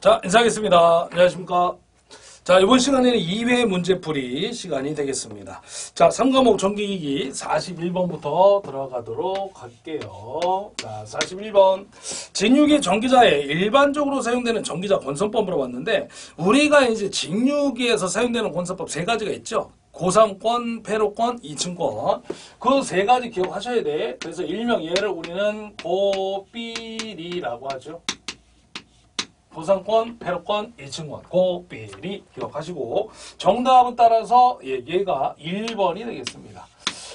자, 인사하겠습니다. 안녕하십니까. 자, 이번 시간에는 2회 문제풀이 시간이 되겠습니다. 자, 3과목 전기기기 41번부터 들어가도록 할게요. 자, 41번. 직류기 전기자에 일반적으로 사용되는 전기자 권선법 물어봤는데, 우리가 이제 직류기에서 사용되는 권선법 세 가지가 있죠. 고상권, 패로권, 이층권. 그 세 가지 기억하셔야 돼. 그래서 일명 얘를 우리는 고삐리라고 하죠. 고상권, 패로권, 이층권, 고삐리 기억하시고 정답은 따라서 얘가 1번이 되겠습니다.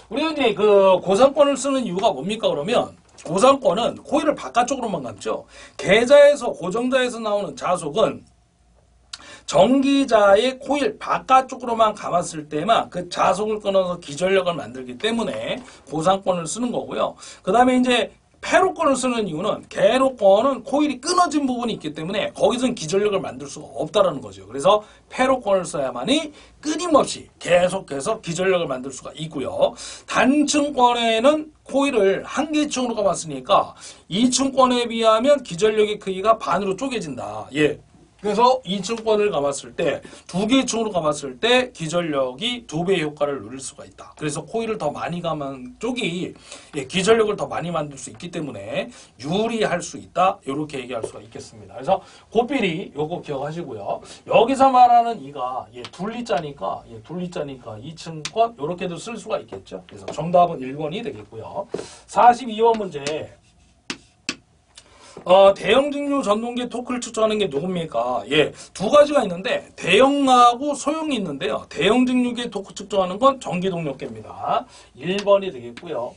우리가 이제 그 고상권을 쓰는 이유가 뭡니까 그러면 고상권은 코일을 바깥쪽으로만 감죠. 계자에서 고정자에서 나오는 자속은 전기자의 코일 바깥쪽으로만 감았을 때만 그 자속을 끊어서 기전력을 만들기 때문에 고상권을 쓰는 거고요. 그 다음에 이제 패로권을 쓰는 이유는 계로권은 코일이 끊어진 부분이 있기 때문에 거기서는 기전력을 만들 수가 없다는 거죠. 그래서 패로권을 써야만이 끊임없이 계속해서 기전력을 만들 수가 있고요. 단층권에는 코일을 한 개 층으로 감았으니까 2층권에 비하면 기전력의 크기가 반으로 쪼개진다. 그래서 2층권을 감았을 때, 두 개의 층으로 감았을 때 기전력이 2배의 효과를 누릴 수가 있다. 그래서 코일을 더 많이 감은 쪽이 기전력을 더 많이 만들 수 있기 때문에 유리할 수 있다. 이렇게 얘기할 수가 있겠습니다. 그래서 고삐리 요거 기억하시고요. 여기서 말하는 이가 둘리자니까 2층권 이렇게도 쓸 수가 있겠죠. 그래서 정답은 1번이 되겠고요. 42번 문제. 대형 직류 전동기 토크를 측정하는 게 누굽니까? 두 가지가 있는데 대형하고 소형이 있는데요. 대형 직류기의 토크 측정하는 건 전기동력계입니다. 1번이 되겠고요.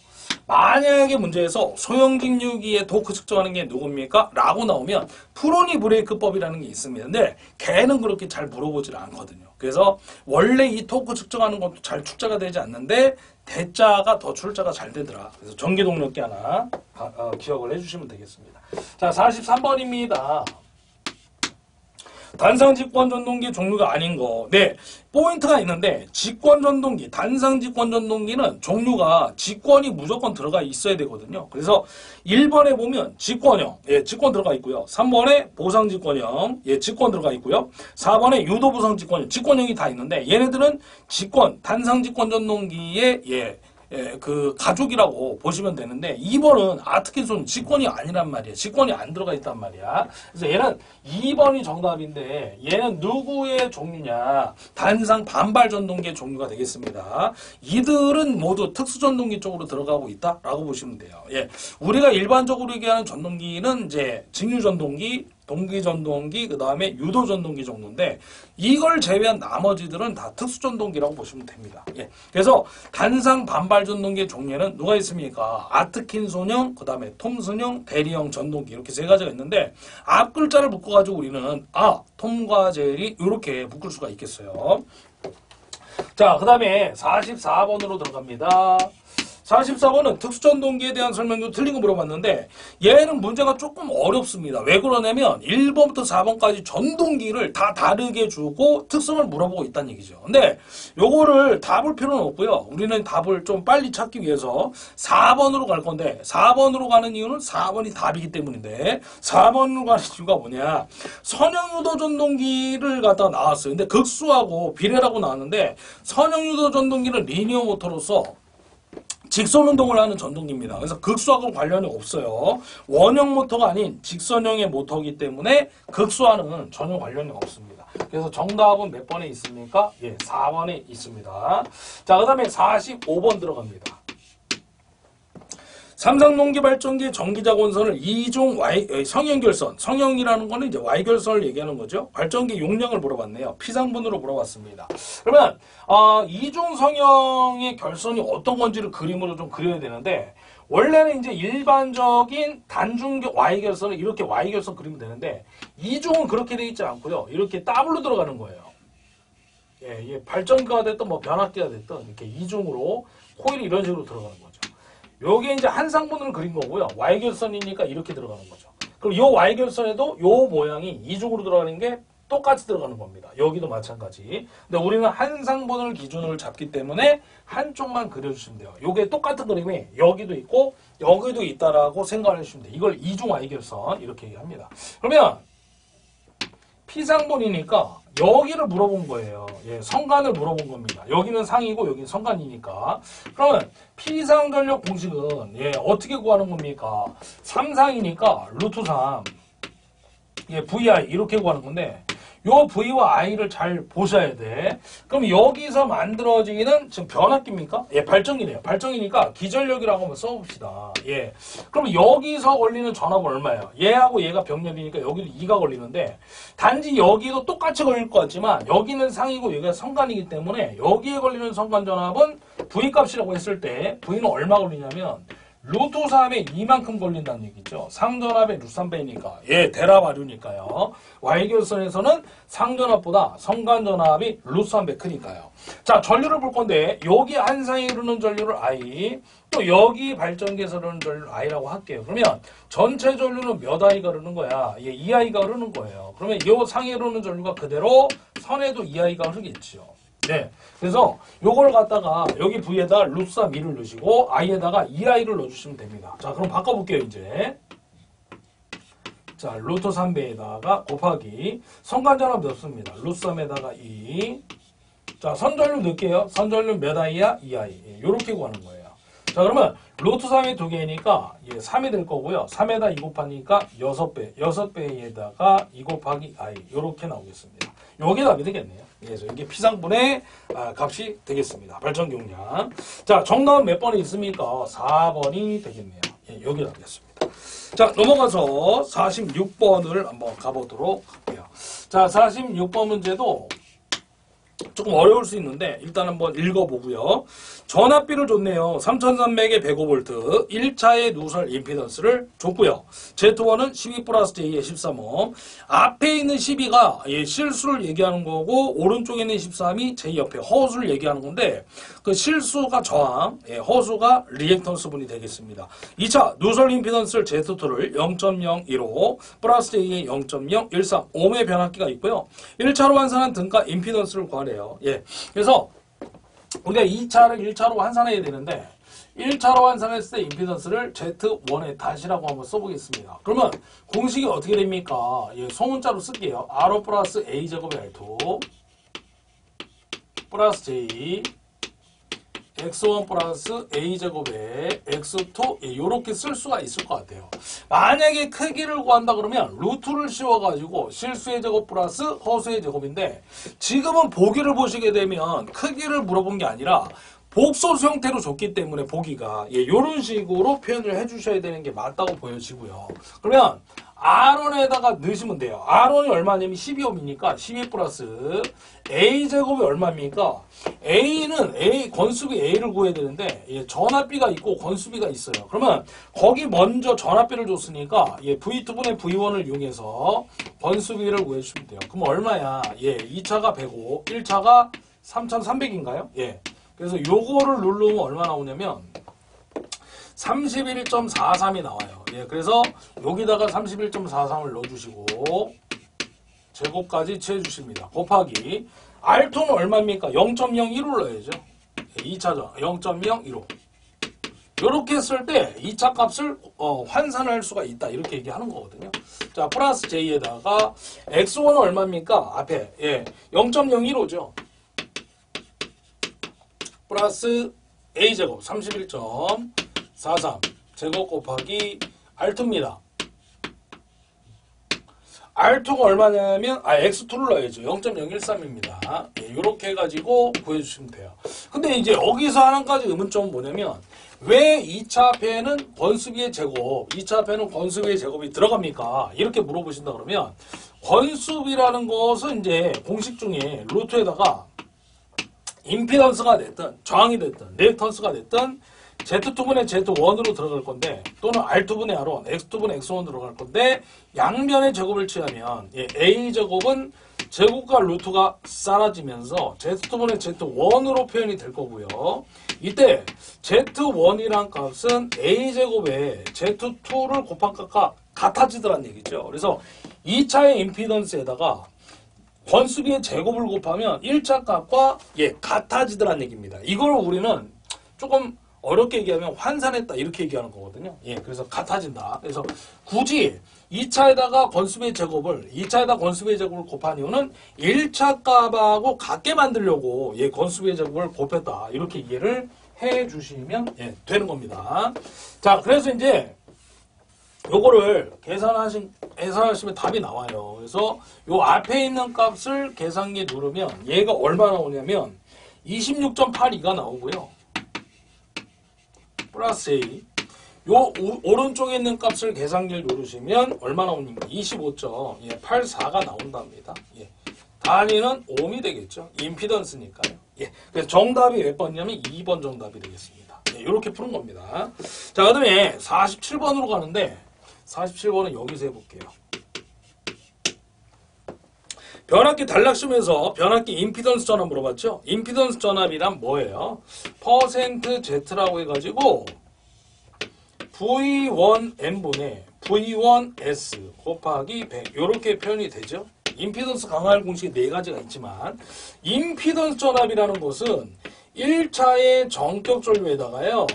만약에 문제에서 소형 직류기의 토크 측정하는 게 누굽니까? 라고 나오면 프로니 브레이크법이라는 게 있습니다. 근데 걔는 그렇게 잘 물어보질 않거든요. 그래서 원래 이 토크 측정하는 것도 잘 출자가 되지 않는데 대자가 더 출자가 잘 되더라. 그래서 전기동력계 하나 기억을 해주시면 되겠습니다. 자, 43번입니다. 단상 직권 전동기 종류가 아닌 거. 포인트가 있는데 직권 전동기, 단상 직권 전동기는 종류가 직권이 무조건 들어가 있어야 되거든요. 그래서 1번에 보면 직권형, 직권 들어가 있고요. 3번에 보상 직권형, 직권 들어가 있고요. 4번에 유도 보상 직권형, 직권형이 다 있는데 얘네들은 직권, 단상 직권 전동기의 그 가족이라고 보시면 되는데 2번은 아트킨손 직권이 아니란 말이야. 직권이 안 들어가 있단 말이야. 그래서 얘는 2번이 정답인데 얘는 누구의 종류냐? 단상 반발 전동기의 종류가 되겠습니다. 이들은 모두 특수 전동기 쪽으로 들어가고 있다라고 보시면 돼요. 우리가 일반적으로 얘기하는 전동기는 이제 직류 전동기, 동기 전동기, 그 다음에 유도 전동기 정도인데 이걸 제외한 나머지들은 다 특수 전동기라고 보시면 됩니다. 그래서 단상 반발 전동기의 종류에는 누가 있습니까? 아트킨손형, 그 다음에 톰슨형, 대리형 전동기 이렇게 세 가지가 있는데 앞 글자를 묶어가지고 우리는 톰과 제리 이렇게 묶을 수가 있겠어요. 자, 그 다음에 44번으로 들어갑니다. 44번은 특수전동기에 대한 설명도 틀린 거 물어봤는데 얘는 문제가 조금 어렵습니다. 왜 그러냐면 1번부터 4번까지 전동기를 다 다르게 주고 특성을 물어보고 있다는 얘기죠. 근데 요거를 다 볼 필요는 없고요. 우리는 답을 좀 빨리 찾기 위해서 4번으로 갈 건데 4번으로 가는 이유는 4번이 답이기 때문인데 4번으로 가는 이유가 뭐냐. 선형유도 전동기를 갖다가 나왔어요. 근데 극수하고 비례라고 나왔는데 선형유도 전동기는 리니어 모터로서 직선 운동을 하는 전동기입니다. 그래서 극수하고 관련이 없어요. 원형 모터가 아닌 직선형의 모터이기 때문에 극수와는 전혀 관련이 없습니다. 그래서 정답은 몇 번에 있습니까? 4번에 있습니다. 자, 그 다음에 45번 들어갑니다. 삼상동기 발전기의 전기자 권선을 2종 성형결선, 성형이라는 거는 이제 Y결선을 얘기하는 거죠. 발전기 용량을 물어봤네요. 피상분으로 물어봤습니다. 그러면 2종 성형의 결선이 어떤 건지를 그림으로 좀 그려야 되는데 원래는 이제 일반적인 단중격 Y결선을 이렇게 Y결선 그리면 되는데 2종은 그렇게 되어 있지 않고요. 이렇게 더블로 들어가는 거예요. 발전기가 됐든 뭐 변압기가 됐든 이렇게 2종으로 코일이 이런 식으로 들어가는 거죠. 요게 이제 한 상분을 그린 거고요. Y결선이니까 이렇게 들어가는 거죠. 그럼 요 Y결선에도 요 모양이 이중으로 들어가는 게 똑같이 들어가는 겁니다. 여기도 마찬가지. 근데 우리는 한 상분을 기준으로 잡기 때문에 한쪽만 그려주시면 돼요. 요게 똑같은 그림이 여기도 있고 여기도 있다라고 생각을 해주시면 돼요. 이걸 이중 Y결선 이렇게 얘기합니다. 그러면 P상본이니까 여기를 물어본 거예요. 예, 성간을 물어본 겁니다. 여기는 상이고 여기는 성간이니까. 그러면 P상전력 공식은 예, 어떻게 구하는 겁니까? 3상이니까 루트 3 예, VI 이렇게 구하는 건데 요 V와 I를 잘 보셔야 돼. 그럼 여기서 만들어지는 지금 변압기입니까? 예, 발전기네요. 발전기니까 기전력이라고 한번 써봅시다. 예. 그럼 여기서 걸리는 전압은 얼마예요? 얘하고 얘가 병렬이니까 여기도 2가 걸리는데 단지 여기도 똑같이 걸릴 것 같지만 여기는 상이고 여기가 성간이기 때문에 여기에 걸리는 성간 전압은 V 값이라고 했을 때 V는 얼마 걸리냐면 루트 3에 이만큼 걸린다는 얘기죠. 상전압의 루트 3배니까. 예, 대라바류니까요. Y결선에서는 상전압보다 성간전압이 루트 3배 크니까요. 자, 전류를 볼 건데 여기 한 상에 흐르는 전류를 I, 또 여기 발전기에서 흐르는 전류를 I라고 할게요. 그러면 전체 전류는 몇 I가 흐르는 거야? 예, 2I가 흐르는 거예요. 그러면 이 상에 흐르는 전류가 그대로 선에도 2I가 흐르겠죠. 네. 그래서 요걸 갖다가 여기 V에다 루트 3 2를 넣으시고 I에다가 2I를 넣어주시면 됩니다. 자, 그럼 바꿔볼게요, 이제. 자, 루트 3배에다가 곱하기 성간전압 넣습니다. 루트 3에다가 2. 자, 선전류 넣을게요. 선전류 몇 I야? 2I. 예, 요렇게 구하는 거예요. 자, 그러면 루트 3이 2개니까 예, 3이 될 거고요. 3에다 2 곱하니까 6배. 6배에다가 2 곱하기 I. 요렇게 나오겠습니다. 요게 답이 되겠네요. 그래서 이게 P상분의 값이 되겠습니다. 발전기 용량. 자, 정답은 몇 번이 있습니까? 4번이 되겠네요. 예, 여기 나오겠습니다. 자, 넘어가서 46번을 한번 가보도록 할게요. 자, 46번 문제도 조금 어려울 수 있는데 일단 한번 읽어보고요. 전압비를 줬네요. 3300에 105V 1차의 누설 임피던스를 줬고요. Z1은 12 플러스 J에 13옴. 앞에 있는 12가 예, 실수를 얘기하는 거고 오른쪽에 있는 13이 J 옆에 허수를 얘기하는 건데 그 실수가 저항, 예, 허수가 리액턴스 분이 되겠습니다. 2차 누설 임피던스 Z2를 0.015 플러스 J에 0.013 옴의 변압기가 있고요. 1차로 환산한 등가 임피던스를 구하래요. 예, 그래서 우리가 2차를 1차로 환산해야 되는데 1차로 환산했을 때 임피던스를 Z1의 다시라고 한번 써보겠습니다. 그러면 공식이 어떻게 됩니까? 예, 소문자로 쓸게요. R 플러스 A제곱의 R2 플러스 J X1 플러스 A제곱의 X2 예, 이렇게 쓸 수가 있을 것 같아요. 만약에 크기를 구한다 그러면 루트를 씌워가지고 실수의 제곱 플러스 허수의 제곱인데 지금은 보기를 보시게 되면 크기를 물어본 게 아니라 복소수 형태로 줬기 때문에 보기가 예, 이런 식으로 표현을 해주셔야 되는 게 맞다고 보여지고요. 그러면 R1에다가 넣으시면 돼요. R1이 얼마냐면 12옴이니까 12 플러스 A제곱이 얼마입니까? A는 A, 건수비 A를 구해야 되는데 예, 전압비가 있고 건수비가 있어요. 그러면 거기 먼저 전압비를 줬으니까 예, V2분의 V1을 이용해서 건수비를 구해주시면 돼요. 그럼 얼마야? 예, 2차가 105, 1차가 3300인가요? 예. 그래서 요거를 누르면 얼마 나오냐면 31.43이 나와요. 예, 그래서 여기다가 31.43을 넣어주시고 제곱까지 채워주십니다. 곱하기 R2는 얼마입니까? 0.01을 넣어야죠. 예, 2차전 0.015 이렇게 했을 때 2차 값을 환산할 수가 있다. 이렇게 얘기하는 거거든요. 자, 플러스 J에다가 X1은 얼마입니까? 앞에 예, 0.015죠. 플러스 A제곱 31.43 제곱 곱하기 R2입니다. R2가 얼마냐면 X2를 넣어야죠. 0.013입니다. 예, 이렇게 해가지고 구해주시면 돼요. 근데 이제 여기서 한 가지 의문점은 뭐냐면 왜 2차 앞에는 건수비의 제곱, 2차 앞에는 건수비의 제곱이 들어갑니까? 이렇게 물어보신다 그러면 건수비라는 것은 이제 공식 중에 루트에다가 임피던스가 됐든 저항이 됐든 리액턴스가 됐든 Z2분의 Z1으로 들어갈 건데 또는 R2분의 R1, X2분의 X1으로 들어갈 건데 양변의 제곱을 취하면 예, A제곱은 제곱과 루트가 사라지면서 Z2분의 Z1으로 표현이 될 거고요. 이때 Z1이란 값은 A제곱에 Z2를 곱한 값과 같아지더란 얘기죠. 그래서 2차의 임피던스에다가 건수비의 제곱을 곱하면 1차 값과 예, 같아지더란 얘기입니다. 이걸 우리는 조금 어렵게 얘기하면 환산했다 이렇게 얘기하는 거거든요. 예, 그래서 같아진다. 그래서 굳이 2차에다가 건수배 제곱을 2차에다 건수배 제곱을 곱한 이유는 1차 값하고 같게 만들려고 예, 건수배 제곱을 곱했다. 이렇게 이해를 해 주시면 예, 되는 겁니다. 자, 그래서 이제 요거를 계산하시면 답이 나와요. 그래서 요 앞에 있는 값을 계산기에 누르면 얘가 얼마 나오냐면 26.82가 나오고요. 플러스 A. 요 오른쪽에 있는 값을 계산기를 누르시면 얼마 나오냐면 25.84가 나온답니다. 예. 단위는 ohm이 되겠죠. 임피던스니까요. 예. 그래서 정답이 몇 번이냐면 2번 정답이 되겠습니다. 예, 이렇게 푸는 겁니다. 자, 그 다음에 47번으로 가는데 47번은 여기서 해볼게요. 변압기 단락심에서 변압기 임피던스 전압 물어봤죠? 임피던스 전압이란 뭐예요? %Z라고 해가지고 V1N분의 V1S 곱하기 100 이렇게 표현이 되죠? 임피던스 강화할 공식이 4가지가 있지만 임피던스 전압이라는 것은 1차의 전격 전류에다가요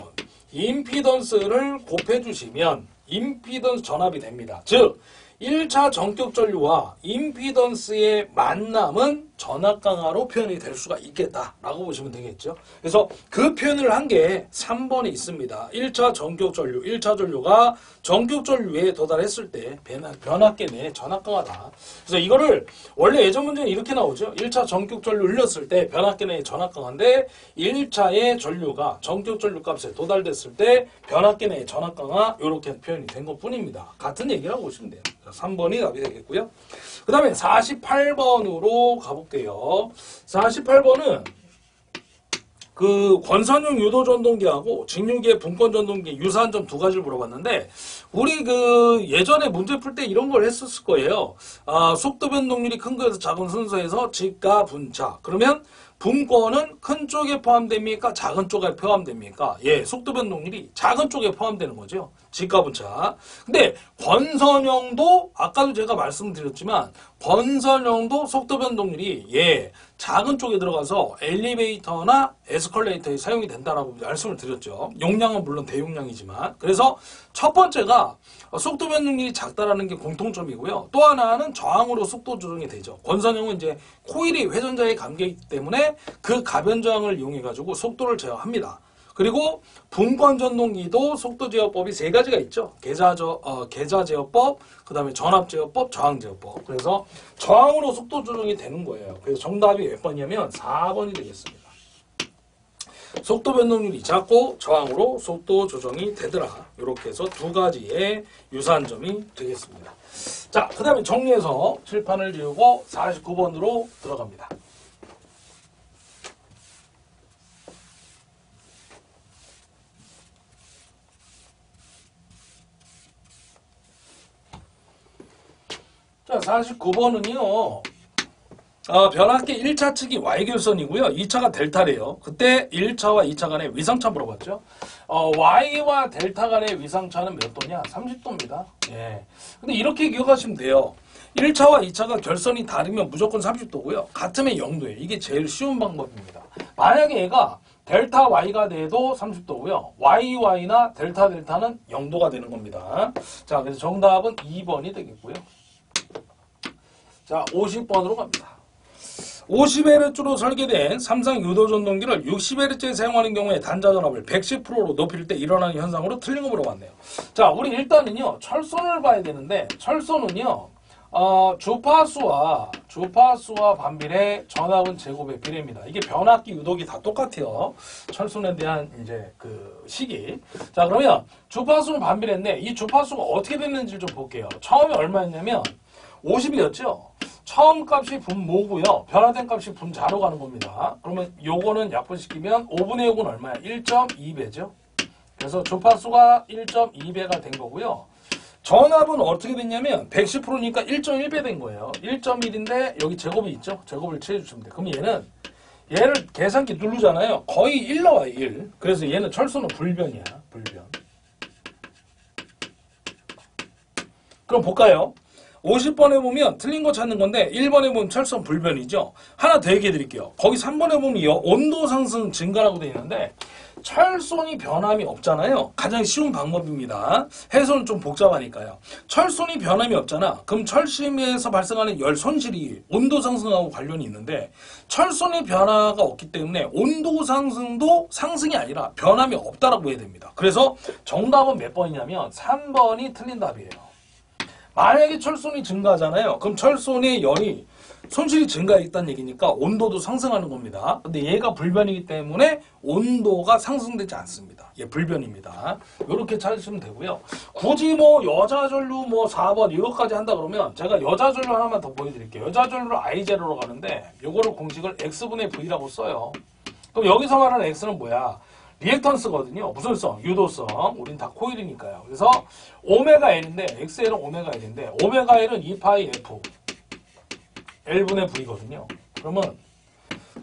임피던스를 곱해주시면 임피던스 전압이 됩니다. 즉 1차 전격 전류와 임피던스의 만남은 전압 강화로 표현이 될 수가 있겠다라고 보시면 되겠죠. 그래서 그 표현을 한 게 3번에 있습니다. 1차 전격 전류, 1차 전류가 전격 전류에 도달했을 때 변압계 내 전압 강화다. 그래서 이거를 원래 예전 문제는 이렇게 나오죠. 1차 전격 전류 흘렸을 때 변압계 내의 전압 강화인데 1차의 전류가 전격 전류 값에 도달됐을 때 변압계 내의 전압 강화 이렇게 표현이 된 것뿐입니다. 같은 얘기라고 보시면 돼요. 3번이 답이 되겠고요. 그 다음에 48번으로 가볼게요. 48번은 그 권선용 유도 전동기하고 직류기의 분권 전동기 유사한 점 2가지를 물어봤는데 우리 그 예전에 문제 풀 때 이런 걸 했었을 거예요. 속도 변동률이 큰 거에서 작은 순서에서 직가 분차. 그러면 분권은 큰 쪽에 포함됩니까? 작은 쪽에 포함됩니까? 예, 속도 변동률이 작은 쪽에 포함되는 거죠. 직가분차. 근데 권선형도 아까도 제가 말씀드렸지만 권선형도 속도 변동률이 예, 작은 쪽에 들어가서 엘리베이터나 에스컬레이터에 사용이 된다라고 말씀을 드렸죠. 용량은 물론 대용량이지만. 그래서 첫 번째가 속도 변동률이 작다라는 게 공통점이고요. 또 하나는 저항으로 속도 조정이 되죠. 권선형은 이제 코일이 회전자에 감겨있기 때문에 그 가변 저항을 이용해 가지고 속도를 제어합니다. 그리고 분권 전동기도 속도 제어법이 3가지가 있죠. 계좌 제어법, 그 다음에 전압 제어법, 저항 제어법. 그래서 저항으로 속도 조정이 되는 거예요. 그래서 정답이 몇 번이냐면 4번이 되겠습니다. 속도 변동률이 작고 저항으로 속도 조정이 되더라. 이렇게 해서 2가지의 유사한 점이 되겠습니다. 자, 그 다음에 정리해서 칠판을 지우고 49번으로 들어갑니다. 자, 49번은요. 변압기 1차 측이 Y결선이고요. 2차가 델타래요. 그때 1차와 2차 간의 위상차 물어봤죠. Y와 델타 간의 위상차는 몇 도냐? 30도입니다. 예. 근데 이렇게 기억하시면 돼요. 1차와 2차가 결선이 다르면 무조건 30도고요. 같으면 0도예요. 이게 제일 쉬운 방법입니다. 만약에 얘가 델타 Y가 돼도 30도고요. YY나 델타 델타는 0도가 되는 겁니다. 자, 그래서 정답은 2번이 되겠고요. 자, 50번으로 갑니다. 50Hz로 설계된 삼성 유도 전동기를 60Hz에 사용하는 경우에 단자 전압을 110%로 높일 때 일어나는 현상으로 틀린 거 물어봤네요. 자, 우리 일단은요, 철선을 봐야 되는데, 철선은요, 주파수와 반비례 전압은 제곱의 비례입니다. 이게 변압기 유도기 다 똑같아요. 철선에 대한 이제 그 식이. 자, 그러면 주파수는 반비례인데, 이 주파수가 어떻게 됐는지 좀 볼게요. 처음에 얼마였냐면, 50이었죠? 처음 값이 분모고요. 변화된 값이 분자로 가는 겁니다. 그러면 요거는 약분시키면 5분의 6은 얼마야? 1.2배죠. 그래서 주파수가 1.2배가 된 거고요. 전압은 어떻게 됐냐면 110%니까 1.1배 된 거예요. 1.1인데 여기 제곱이 있죠? 제곱을 취해주시면 돼요. 그럼 얘를 계산기 누르잖아요. 거의 1 나와요. 1. 그래서 얘는 철수는 불변이야. 불변. 그럼 볼까요? 50번에 보면 틀린 거 찾는 건데 1번에 보면 철선 불변이죠. 하나 더 얘기해 드릴게요. 거기 3번에 보면 온도 상승 증가라고 되어 있는데 철손이 변함이 없잖아요. 가장 쉬운 방법입니다. 해소는 좀 복잡하니까요. 철손이 변함이 없잖아. 그럼 철심에서 발생하는 열 손실이 온도 상승하고 관련이 있는데 철손이 변화가 없기 때문에 온도 상승도 상승이 아니라 변함이 없다라고 해야 됩니다. 그래서 정답은 몇 번이냐면 3번이 틀린 답이에요. 만약에 철손이 증가하잖아요. 그럼 철손의 열이 손실이 증가했다는 얘기니까 온도도 상승하는 겁니다. 근데 얘가 불변이기 때문에 온도가 상승되지 않습니다. 얘 불변입니다. 이렇게 찾으시면 되고요. 굳이 뭐 여자전류 뭐 4번 이거까지 한다 그러면 제가 여자전류 하나만 더 보여드릴게요. 여자전류를 I0로 가는데 요거를 공식을 X분의 V라고 써요. 그럼 여기서 말하는 X는 뭐야? 리액턴스거든요. 무슨 성? 유도성. 우린 다 코일이니까요. 그래서 오메가 L인데 XL은 오메가 L인데 오메가 L은 2파이 F L분의 V거든요. 그러면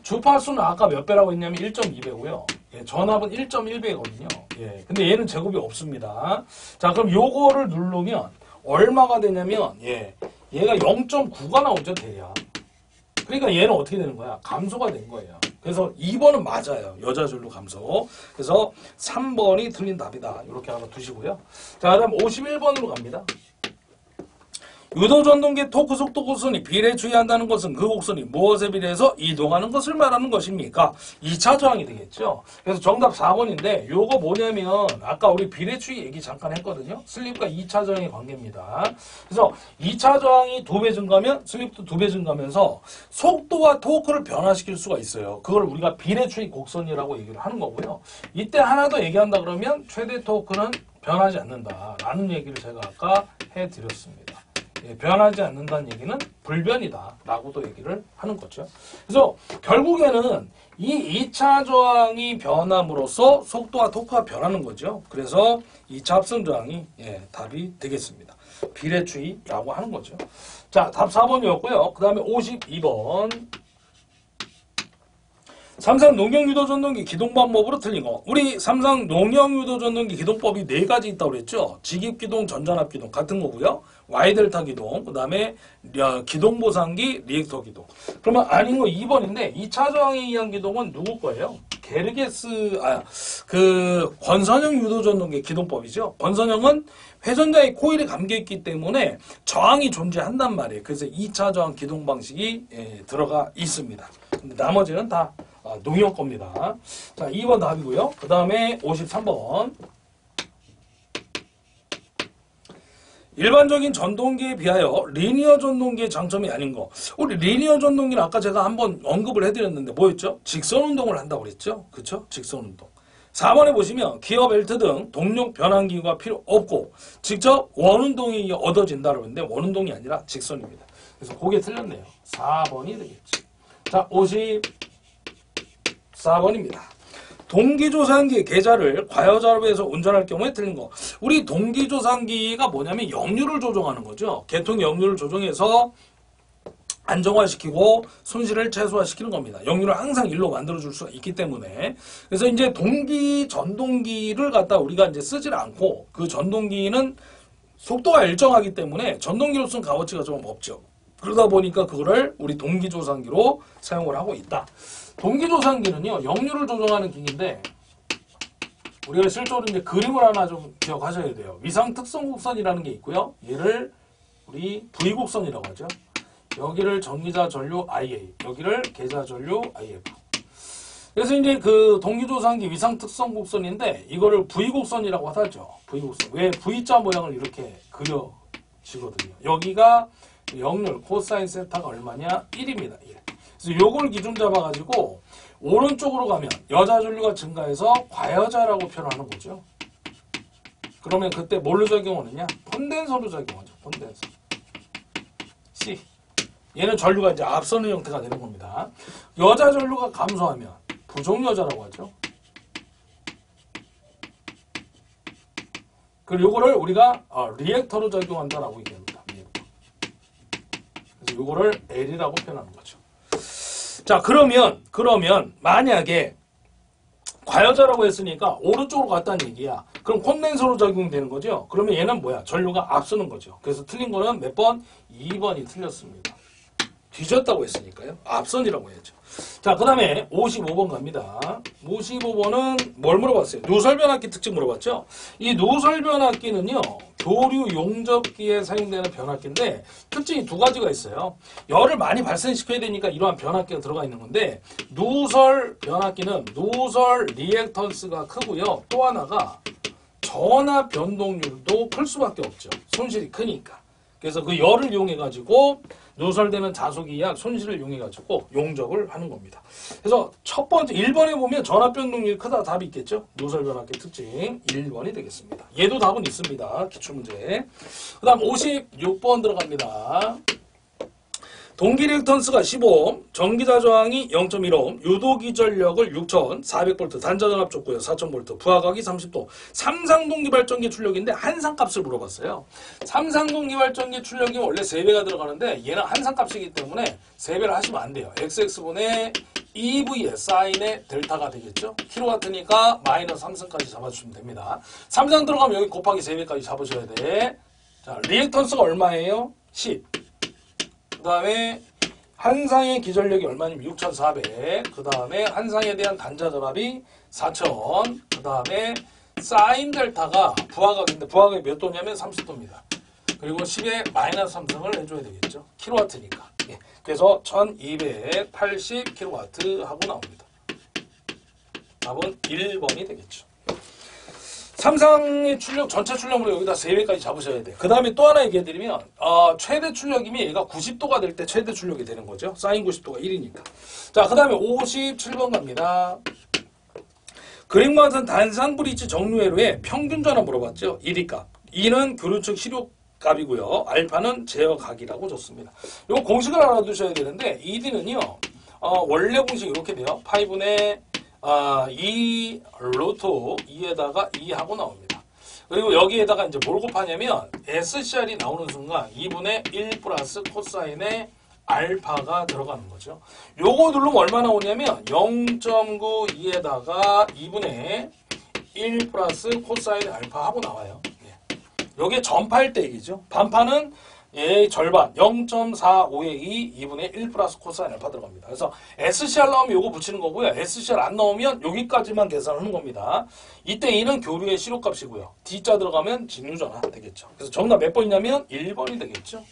주파수는 아까 몇 배라고 했냐면 1.2배고요. 예, 전압은 1.1배거든요. 예, 근데 얘는 제곱이 없습니다. 자, 그럼 요거를 누르면 얼마가 되냐면 얘가 0.9가 나오죠, 대략. 그러니까 얘는 어떻게 되는 거야? 감소가 된 거예요. 그래서 2번은 맞아요. 여자줄로 감소. 그래서 3번이 틀린 답이다. 이렇게 하나 두시고요. 자, 그다음 51번으로 갑니다. 유도전동기 토크 속도 곡선이 비례 주의한다는 것은 그 곡선이 무엇에 비례해서 이동하는 것을 말하는 것입니까? 2차 저항이 되겠죠. 그래서 정답 4번인데 요거 뭐냐면 아까 우리 비례 주의 얘기 잠깐 했거든요. 슬립과 2차 저항의 관계입니다. 그래서 2차 저항이 2배 증가하면 슬립도 2배 증가하면서 속도와 토크를 변화시킬 수가 있어요. 그걸 우리가 비례 주의 곡선이라고 얘기를 하는 거고요. 이때 하나 더 얘기한다 그러면 최대 토크는 변하지 않는다라는 얘기를 제가 아까 해드렸습니다. 예, 변하지 않는다는 얘기는 불변이다 라고도 얘기를 하는 거죠. 그래서 결국에는 이 2차 저항이 변함으로써 속도와 토크가 변하는 거죠. 그래서 2차 합선 저항이 답이 되겠습니다. 비례추이라고 하는 거죠. 자, 답 4번이었고요. 그 다음에 52번. 삼상 농형유도전동기 기동방법으로 틀린 거. 우리 삼상 농형유도전동기 기동법이 4가지 있다고 그랬죠. 직입기동, 전전압기동 같은 거고요. Y델타 기동, 그 다음에 기동보상기, 리액터 기동. 그러면 아닌 거 2번인데 2차 저항에 의한 기동은 누구 거예요? 게르게스, 권선형 유도전동기 기동법이죠. 권선형은 회전자의 코일에 감겨있기 때문에 저항이 존재한단 말이에요. 그래서 2차 저항 기동 방식이 들어가 있습니다. 근데 나머지는 다 농형 겁니다. 자, 2번 답이고요. 그 다음에 53번. 일반적인 전동기에 비하여 리니어 전동기의 장점이 아닌 거. 우리 리니어 전동기는 아까 제가 한번 언급을 해드렸는데 뭐였죠? 직선 운동을 한다고 그랬죠? 그쵸? 직선 운동. 4번에 보시면 기어 벨트 등 동력 변환기구가 필요 없고 직접 원운동이 얻어진다고 했는데 원운동이 아니라 직선입니다. 그래서 그게 틀렸네요. 4번이 되겠죠. 자, 54번입니다. 동기조산기 계좌를 과여자로에서 운전할 경우에 틀린 거. 우리 동기조산기가 뭐냐면 역류를 조정하는 거죠. 계통 역류를 조정해서 안정화시키고 손실을 최소화시키는 겁니다. 역류를 항상 1로 만들어줄 수가 있기 때문에. 그래서 이제 동기 전동기를 갖다 우리가 이제 쓰질 않고 그 전동기는 속도가 일정하기 때문에 전동기로서는 값어치가 좀 없죠. 그러다 보니까 그거를 우리 동기조산기로 사용을 하고 있다. 동기조산기는요, 역류를 조정하는 기기인데, 우리가 실제로 이제 그림을 하나 좀 기억하셔야 돼요. 위상특성곡선이라는 게 있고요. 얘를 우리 V곡선이라고 하죠. 여기를 전기자 전류 IA, 여기를 계자 전류 IF. 그래서 이제 그 동기조산기 위상특성곡선인데, 이거를 V곡선이라고 하죠. V곡선. 왜 V자 모양을 이렇게 그려지거든요. 여기가 역률, 코사인 세타가 얼마냐? 1입니다. 1. 그래서 요걸 기준 잡아가지고 오른쪽으로 가면 여자 전류가 증가해서 과여자라고 표현하는 거죠. 그러면 그때 뭘로 적용하느냐? 콘덴서로 적용하죠. 콘덴서. C. 얘는 전류가 이제 앞서는 형태가 되는 겁니다. 여자 전류가 감소하면 부종여자라고 하죠. 그리고 요거를 우리가 리액터로 적용한다라고 얘기합니다. 그래서 요거를 L이라고 표현하는 거죠. 자, 그러면 만약에 과여자라고 했으니까 오른쪽으로 갔다는 얘기야. 그럼 콘덴서로 적용되는 거죠. 그러면 얘는 뭐야? 전류가 앞서는 거죠. 그래서 틀린 거는 몇 번? 2번이 틀렸습니다. 뒤졌다고 했으니까요. 앞선이라고 해야죠. 자, 그 다음에 55번 갑니다. 55번은 뭘 물어봤어요? 누설변압기 특징 물어봤죠? 이 누설변압기는요, 교류 용접기에 사용되는 변압기인데 특징이 두 가지가 있어요. 열을 많이 발생시켜야 되니까 이러한 변압기가 들어가 있는 건데, 누설 변압기는 누설 리액턴스가 크고요. 또 하나가 전압 변동률도 클 수밖에 없죠. 손실이 크니까. 그래서 그 열을 이용해가지고 누설되는 자석이약 손실을 이용해가지고 용접을 하는 겁니다. 그래서 첫 번째 1번에 보면 전압 변동률이 크다 답이 있겠죠. 누설 변압기 특징 1번이 되겠습니다. 얘도 답은 있습니다. 기출문제. 그 다음 56번 들어갑니다. 동기 리액턴스가 15옴, 전기자 저항이 0.1옴, 유도기 전력을 6400V, 단자전압 줬고요. 4000V, 부하각이 30도. 삼상동기 발전기 출력인데 한상값을 물어봤어요. 삼상동기 발전기 출력이 원래 3배가 들어가는데 얘는 한상값이기 때문에 3배를 하시면 안 돼요. XX분의 EV의 사인의 델타가 되겠죠. 킬로와트니까 마이너스 3승까지 잡아주시면 됩니다. 3상 들어가면 여기 곱하기 3배까지 잡으셔야 돼. 자, 리액턴스가 얼마예요? 10. 그 다음에 한상의 기전력이 얼마냐면 6400. 그 다음에 한상에 대한 단자전압이 4000. 그 다음에 사인 델타가 부하각인데 부하각이 몇 도냐면 30도입니다. 그리고 10에 마이너스 3승을 해줘야 되겠죠. 킬로와트니까. 예. 그래서 1280 킬로와트 하고 나옵니다. 답은 1번이 되겠죠. 삼상의 출력, 전체 출력으로 여기다 3배까지 잡으셔야 돼요. 그 다음에 또 하나 얘기해드리면, 최대 출력이면 얘가 90도가 될 때 최대 출력이 되는 거죠. 사인 90도가 1이니까. 자, 그 다음에 57번 갑니다. 그림과 같은 단상 브릿지 정류회로의 평균 전압 물어봤죠. 1위 값. 2는 교류측 시료값이고요. 알파는 제어각이라고 줬습니다. 요 공식을 알아두셔야 되는데, ED는요, 원래 공식 이렇게 돼요. 파이분의 2 루트 2에다가 2 하고 나옵니다. 그리고 여기에다가 이제 뭘 곱하냐면 SCR이 나오는 순간 2분의 1 플러스 코사인의 알파가 들어가는 거죠. 요거 누르면 얼마 나오냐면 0.92에다가 2분의 1 플러스 코사인의 알파 하고 나와요. 요게 전파일 때 얘기죠. 반파는 절반 0.45의 2, 2분의 1 플러스 코사인 알파 들어갑니다. 그래서 SCR 나오면 요거 붙이는 거고요. SCR 안 나오면 여기까지만 계산하는 겁니다. 이때 2는 교류의 시료값이고요. D자 들어가면 직류전압 되겠죠. 그래서 정답 몇 번이냐면 1번이 되겠죠.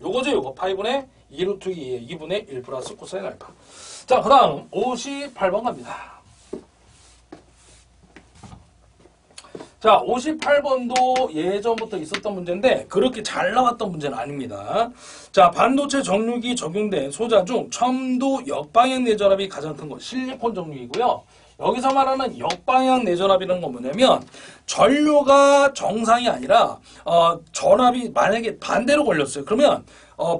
요거죠. 요거 파이분의 2 루트 2의 2분의 1 플러스 코사인 알파. 자, 그 다음 58번 갑니다. 자, 58번도 예전부터 있었던 문제인데 그렇게 잘 나왔던 문제는 아닙니다. 자, 반도체 정류기 적용된 소자 중 첨도 역방향 내전압이 가장 큰 것, 실리콘 정류이고요. 여기서 말하는 역방향 내전압이라는 건 뭐냐면 전류가 정상이 아니라 전압이 만약에 반대로 걸렸어요. 그러면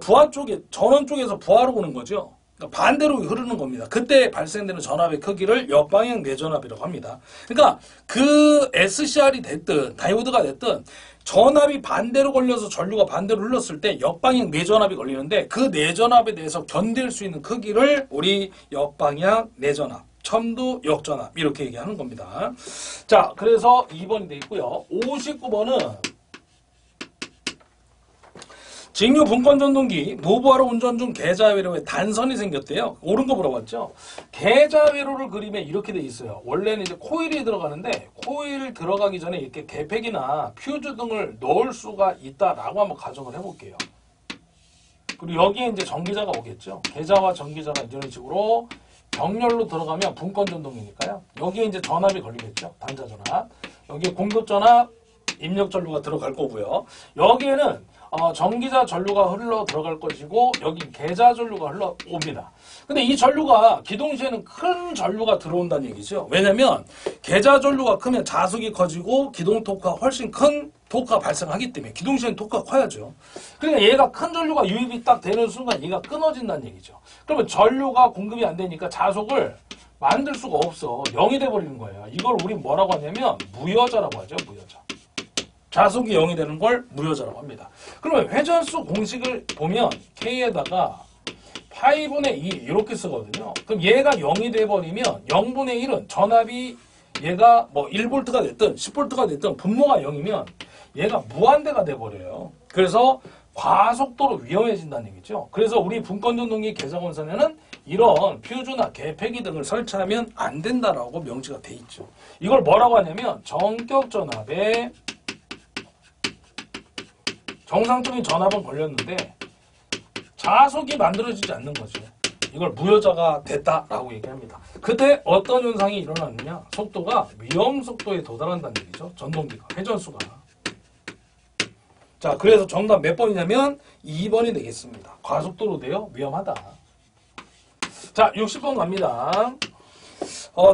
부하 쪽에, 전원 쪽에서 부하로 오는 거죠. 그러니까 반대로 흐르는 겁니다. 그때 발생되는 전압의 크기를 역방향 내전압이라고 합니다. 그러니까 그 SCR이 됐든 다이오드가 됐든 전압이 반대로 걸려서 전류가 반대로 흘렀을 때 역방향 내전압이 걸리는데 그 내전압에 대해서 견딜 수 있는 크기를 우리 역방향 내전압, 첨도 역전압 이렇게 얘기하는 겁니다. 자, 그래서 2번이 돼 있고요. 59번은 직류 분권 전동기 무부하로 운전 중 계좌회로에 단선이 생겼대요. 옳은 거 물어봤죠. 계좌회로를 그리면 이렇게 돼 있어요. 원래는 이제 코일이 들어가는데 코일 들어가기 전에 이렇게 개팩이나 퓨즈 등을 넣을 수가 있다라고 한번 가정을 해볼게요. 그리고 여기에 이제 전기자가 오겠죠. 계좌와 전기자가 이런 식으로 병렬로 들어가면 분권 전동이니까요. 여기에 이제 전압이 걸리겠죠. 단자 전압. 여기에 공급 전압, 입력 전류가 들어갈 거고요. 여기에는 전기자 전류가 흘러 들어갈 것이고 여기 계좌 전류가 흘러옵니다. 근데 이 전류가 기동 시에는 큰 전류가 들어온다는 얘기죠. 왜냐면 계좌 전류가 크면 자속이 커지고 기동 토크가 훨씬 큰 토크가 발생하기 때문에 기동 시에는 토크가 커야죠. 그러니까 얘가 큰 전류가 유입이 딱 되는 순간 얘가 끊어진다는 얘기죠. 그러면 전류가 공급이 안 되니까 자속을 만들 수가 없어. 0이 돼버리는 거예요. 이걸 우리 뭐라고 하냐면 무여자라고 하죠. 무여자. 자속이 0이 되는 걸 무여자라고 합니다. 그러면 회전수 공식을 보면 K에다가 파이분의 2 이렇게 쓰거든요. 그럼 얘가 0이 돼버리면 0분의 1은 전압이 얘가 뭐 1V가 됐든 10V가 됐든 분모가 0이면 얘가 무한대가 돼버려요. 그래서 과속도로 위험해진다는 얘기죠. 그래서 우리 분권전동기 개성원선에는 이런 퓨즈나 개폐기 등을 설치하면 안 된다라고 명시가 돼 있죠. 이걸 뭐라고 하냐면 정격 전압에 정상적인 전압은 걸렸는데 자속이 만들어지지 않는 거죠. 이걸 무효자가 됐다라고 얘기합니다. 그때 어떤 현상이 일어나느냐? 속도가 위험 속도에 도달한다는 얘기죠. 전동기가, 회전수가. 자, 그래서 정답 몇 번이냐면 2번이 되겠습니다. 과속도로인데요. 위험하다. 자, 60번 갑니다.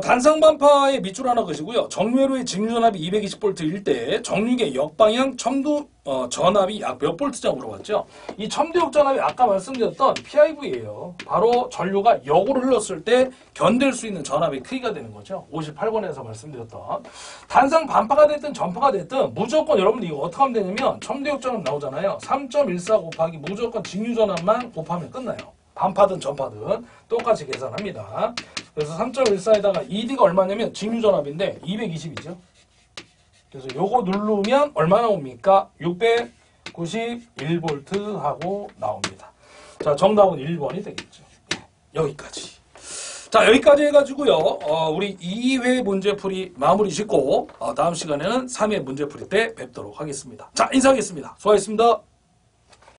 단상반파의 밑줄 하나 그시고요. 정류회로의 직류전압이 220V일 때 정류계 역방향 첨도 전압이 약 몇 볼트냐고 물어봤죠. 이 첨도역 전압이 아까 말씀드렸던 PIV예요. 바로 전류가 역으로 흘렀을 때 견딜 수 있는 전압의 크기가 되는 거죠. 58번에서 말씀드렸던. 단상 반파가 됐든 전파가 됐든 무조건 여러분들 이거 어떻게 하면 되냐면 첨도역 전압 나오잖아요. 3.14 곱하기 무조건 직류 전압만 곱하면 끝나요. 반파든 전파든 똑같이 계산합니다. 그래서 3.14에다가 ED가 얼마냐면 직류전압인데 220이죠. 그래서 요거 누르면 얼마 나옵니까? 691V 하고 나옵니다. 자, 정답은 1번이 되겠죠. 여기까지. 자, 여기까지 해가지고요. 우리 2회 문제풀이 마무리 짓고 다음 시간에는 3회 문제풀이 때 뵙도록 하겠습니다. 자, 인사하겠습니다. 수고하셨습니다.